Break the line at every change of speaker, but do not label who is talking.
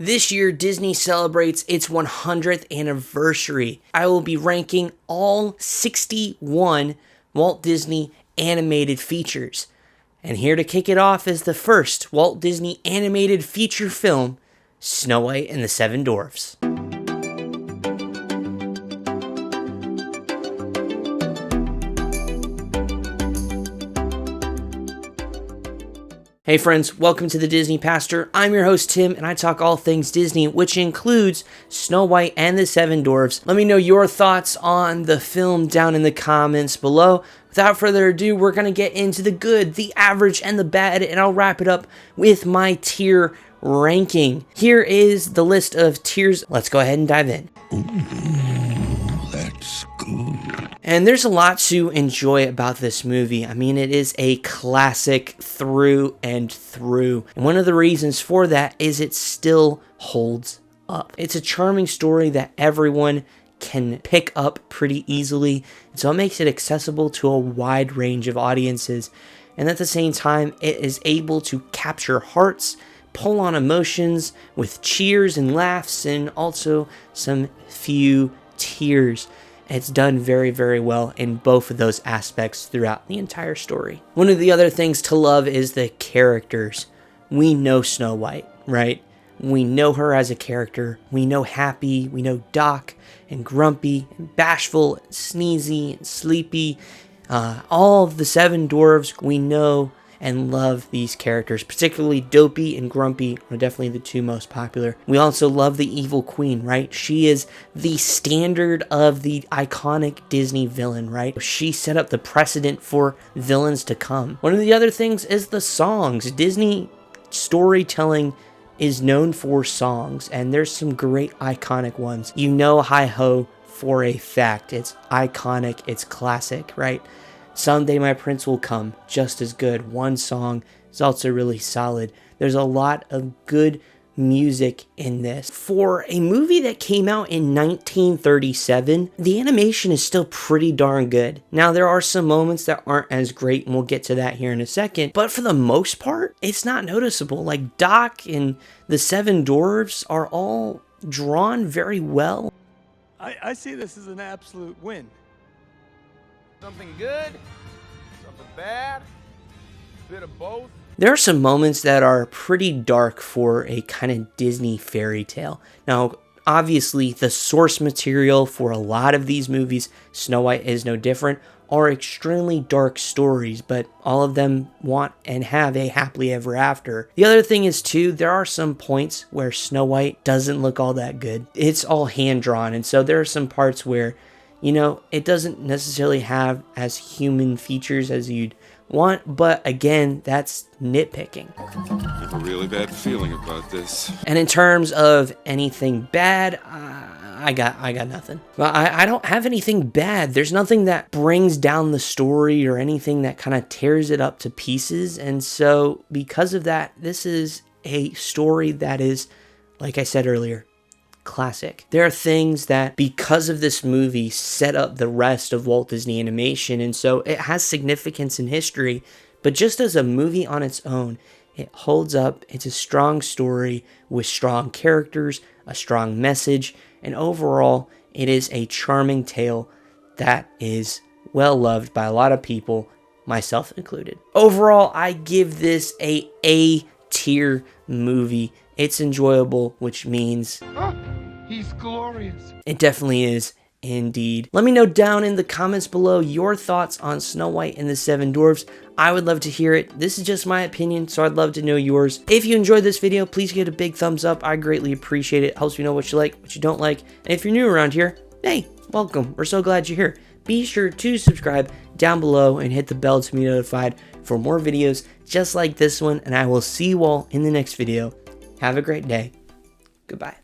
This year, Disney celebrates its 100th anniversary. I will be ranking all 61 Walt Disney animated features. And here to kick it off is the first Walt Disney animated feature film, Snow White and the Seven Dwarfs. Hey friends, welcome to the Disney Pastor. I'm your host Tim, and I talk all things Disney, which includes Snow White and the Seven Dwarfs. Let me know your thoughts on the film down in the comments below. Without further ado, we're going to get into the good, the average, and the bad, and I'll wrap it up with my tier ranking. Here is the list of tiers. Let's go ahead and dive in.
Ooh, that's good.
And there's a lot to enjoy about this movie. I mean, it is a classic through and through. And one of the reasons for that is it still holds up. It's a charming story that everyone can pick up pretty easily. So it makes it accessible to a wide range of audiences. And at the same time, it is able to capture hearts, pull on emotions with cheers and laughs, and also some few tears. It's done very, very well in both of those aspects throughout the entire story. One of the other things to love is the characters. We know Snow White, right? We know her as a character. We know Happy, we know Doc, and Grumpy, and Bashful, and Sneezy, and Sleepy. All of the Seven Dwarves, we know and love these characters, particularly Dopey and Grumpy are definitely the two most popular. We also love the Evil Queen, right? She is the standard of the iconic Disney villain, right? She set up the precedent for villains to come. One of the other things is the songs. Disney storytelling is known for songs, and there's some great iconic ones. You know Hi-Ho for a fact. It's iconic, it's classic, right? Someday My Prince Will Come, just as good. One song is also really solid. There's a lot of good music in this. For a movie that came out in 1937, the animation is still pretty darn good. Now, there are some moments that aren't as great, and we'll get to that here in a second, but for the most part, it's not noticeable. Like, Doc and the Seven Dwarfs are all drawn very well.
I see this as an absolute win.
Something good, something bad, a bit of both.
There are some moments that are pretty dark for a kind of Disney fairy tale. Now, obviously, the source material for a lot of these movies, Snow White is no different, are extremely dark stories, but all of them want and have a happily ever after. The other thing is, too, there are some points where Snow White doesn't look all that good. It's all hand-drawn, and so there are some parts where, you know, it doesn't necessarily have as human features as you'd want, but again, that's nitpicking.
I have a really bad feeling about this.
And in terms of anything bad, I got nothing. Well, I don't have anything bad. There's nothing that brings down the story or anything that kind of tears it up to pieces. And so because of that, this is a story that is, like I said earlier, classic. There are things that, because of this movie, set up the rest of Walt Disney Animation, and so it has significance in history, but just as a movie on its own, it holds up. It's a strong story with strong characters, a strong message, and overall, it is a charming tale that is well loved by a lot of people, myself included. Overall, I give this a A-tier movie. It's enjoyable, which means
He's glorious.
it definitely is indeed. Let me know down in the comments below your thoughts on Snow White and the Seven Dwarfs. I would love to hear it. This is just my opinion, so I'd love to know yours. If you enjoyed this video, please give it a big thumbs up. I greatly appreciate it. Helps me know what you like, what you don't like. And if you're new around here, hey, welcome. We're so glad you're here. Be sure to subscribe down below and hit the bell to be notified for more videos just like this one. And I will see you all in the next video. Have a great day. Goodbye.